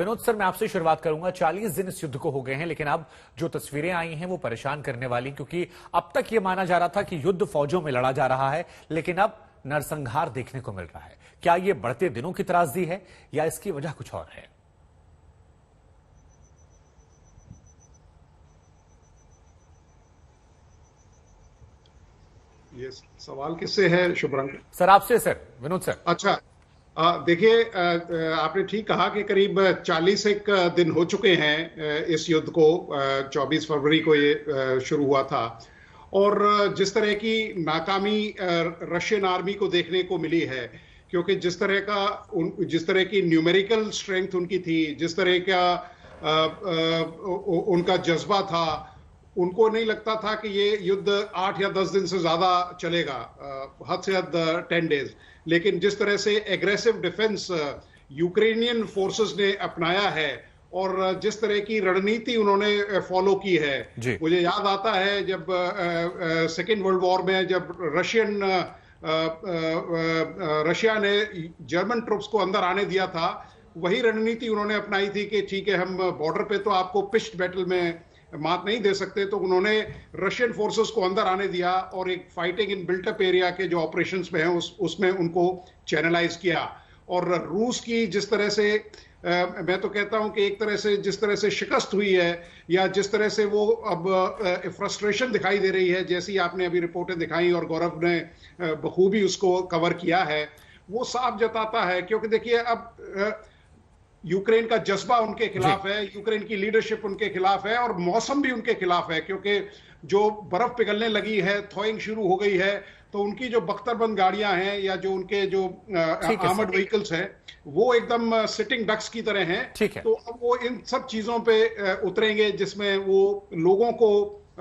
Vinod sir, मैं आपसे शुरुआत करूंगा। 40 दिन इस युद्ध को हो गए हैं, लेकिन अब जो तस्वीरें आई हैं वो परेशान करने वाली, क्योंकि अब तक ये माना जा रहा था कि युद्ध फौजों में लड़ा जा रहा है, लेकिन अब नरसंहार देखने को मिल रहा है। क्या ये बढ़ते दिनों की त्रासदी है या इसकी वजह कुछ और है? ये सवाल किससे है शुभ्रंग? सर आपसे सर, विनोद सर। अच्छा, देखिए, आपने ठीक कहा कि करीब 40 एक दिन हो चुके हैं इस युद्ध को। 24 फरवरी को ये शुरू हुआ था और जिस तरह की नाकामी रशियन आर्मी को देखने को मिली है, क्योंकि जिस तरह की न्यूमेरिकल स्ट्रेंथ उनकी थी, जिस तरह का उनका जज्बा था, उनको नहीं लगता था कि ये युद्ध 8 या 10 दिन से ज्यादा चलेगा, हद से हद 10 डेज। लेकिन जिस तरह से एग्रेसिव डिफेंस यूक्रेनियन फोर्सेस ने अपनाया है और जिस तरह की रणनीति उन्होंने फॉलो की है, मुझे याद आता है जब सेकेंड वर्ल्ड वॉर में जब रशिया ने जर्मन ट्रुप्स को अंदर आने दिया था, वही रणनीति उन्होंने अपनाई थी कि ठीक है, हम बॉर्डर पे तो आपको पिच्ड बैटल में मात नहीं दे सकते, तो उन्होंने रशियन फोर्सेस को अंदर आने दिया और एक फाइटिंग इन बिल्टअप एरिया के जो ऑपरेशंस में है उसमें उनको चैनलाइज किया। और रूस की जिस तरह से मैं तो कहता हूं कि एक तरह से जिस तरह से शिकस्त हुई है, या जिस तरह से वो अब फ्रस्ट्रेशन दिखाई दे रही है, जैसी आपने अभी रिपोर्टें दिखाई और गौरव ने बखूबी उसको कवर किया है, वो साफ जताता है। क्योंकि देखिए, अब यूक्रेन का जज्बा उनके खिलाफ है, यूक्रेन की लीडरशिप उनके खिलाफ है और मौसम भी उनके खिलाफ है, क्योंकि जो बर्फ पिघलने लगी है, थॉइंग शुरू हो गई है, तो उनकी जो बख्तरबंद गाड़ियां हैं या जो उनके जो आर्मर्ड व्हीकल्स हैं, वो एकदम सिटिंग डक्स की तरह हैं। तो अब वो इन सब चीजों पे उतरेंगे जिसमें वो लोगों को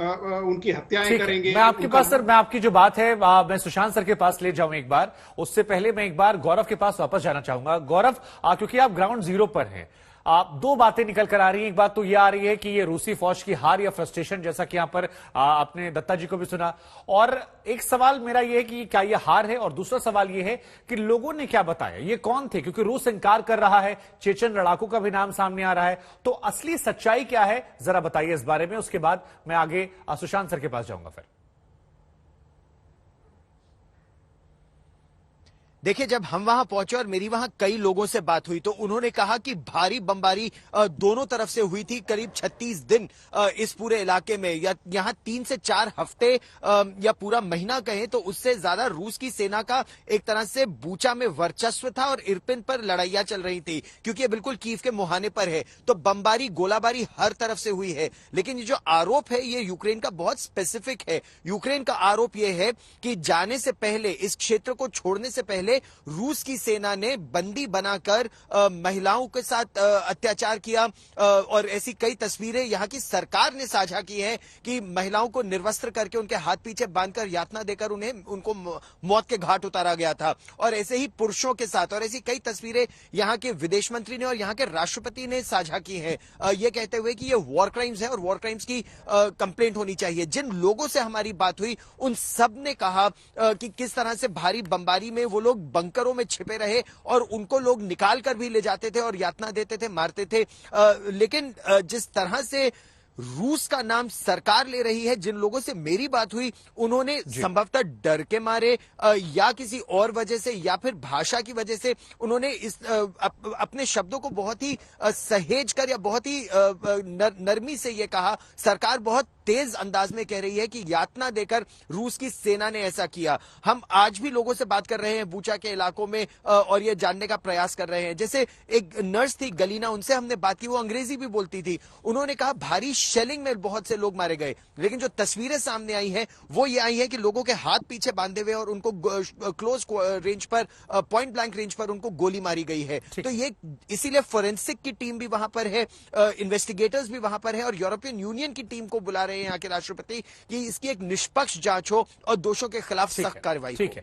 उनकी हत्याएं करेंगे। मैं आपके पास सर, मैं आपकी जो बात है मैं सुशांत सर के पास ले जाऊं एक बार, उससे पहले मैं एक बार गौरव के पास वापस जाना चाहूंगा। गौरव, क्योंकि आप ग्राउंड जीरो पर हैं, दो बातें निकल कर आ रही हैं। एक बात तो यह आ रही है कि ये रूसी फौज की हार या फ्रस्ट्रेशन, जैसा कि यहां पर आपने दत्ता जी को भी सुना, और एक सवाल मेरा यह है कि क्या यह हार है, और दूसरा सवाल यह है कि लोगों ने क्या बताया, ये कौन थे, क्योंकि रूस इंकार कर रहा है, चेचन लड़ाकू का भी नाम सामने आ रहा है। तो असली सच्चाई क्या है, जरा बताइए इस बारे में, उसके बाद मैं आगे सुशांत सर के पास जाऊंगा। फिर देखिए, जब हम वहां पहुंचे और मेरी वहां कई लोगों से बात हुई, तो उन्होंने कहा कि भारी बमबारी दोनों तरफ से हुई थी। करीब 36 दिन इस पूरे इलाके में, या यहां 3 से 4 हफ्ते या पूरा महीना कहें तो उससे ज्यादा रूस की सेना का एक तरह से बूचा में वर्चस्व था और इरपिन पर लड़ाइयां चल रही थी, क्योंकि ये बिल्कुल कीव के मुहाने पर है। तो बमबारी, गोलाबारी हर तरफ से हुई है। लेकिन ये जो आरोप है, ये यूक्रेन का बहुत स्पेसिफिक है। यूक्रेन का आरोप यह है कि जाने से पहले, इस क्षेत्र को छोड़ने से पहले, रूस की सेना ने बंदी बनाकर महिलाओं के साथ अत्याचार किया, और ऐसी कई तस्वीरें यहां की सरकार ने साझा की हैं कि महिलाओं को निर्वस्त्र करके उनके हाथ पीछे बांधकर यातना देकर उनको मौत के घाट उतारा गया था। और ऐसे ही पुरुषों के साथ, और ऐसी कई तस्वीरें यहां के विदेश मंत्री ने और यहां के राष्ट्रपति ने साझा की हैं, यह कहते हुए कि यह वॉर क्राइम्स है और वॉर क्राइम्स की कंप्लेंट होनी चाहिए। जिन लोगों से हमारी बात हुई, उन सब ने कहा कि किस तरह से भारी बमबारी में वो लोग बंकरों में छिपे रहे और उनको लोग निकाल कर भी ले जाते थे और यातना देते थे, मारते थे। लेकिन जिस तरह से रूस का नाम सरकार ले रही है, जिन लोगों से मेरी बात हुई, उन्होंने संभवतः डर के मारे या किसी और वजह से, या फिर भाषा की वजह से, उन्होंने अपने शब्दों को बहुत ही सहेज कर या बहुत ही नरमी से ये कहा। सरकार बहुत तेज अंदाज में कह रही है कि यातना देकर रूस की सेना ने ऐसा किया। हम आज भी लोगों से बात कर रहे हैं बूचा के इलाकों में और ये जानने का प्रयास कर रहे हैं। जैसे एक नर्स थी गलीना, उनसे हमने बात की, वो अंग्रेजी भी बोलती थी। उन्होंने कहा भारी शेलिंग में बहुत से लोग मारे गए, लेकिन जो तस्वीरें सामने आई हैं वो ये आई है कि लोगों के हाथ पीछे बांधे हुए और उनको क्लोज रेंज पर, पॉइंट ब्लैंक रेंज पर उनको गोली मारी गई है। तो ये इसीलिए फोरेंसिक की टीम भी वहां पर है, इन्वेस्टिगेटर्स भी वहां पर है, और यूरोपियन यूनियन की टीम को बुला रहे हैं यहाँ के राष्ट्रपति कि इसकी एक निष्पक्ष जांच हो और दोषों के खिलाफ सख्त कार्रवाई हो।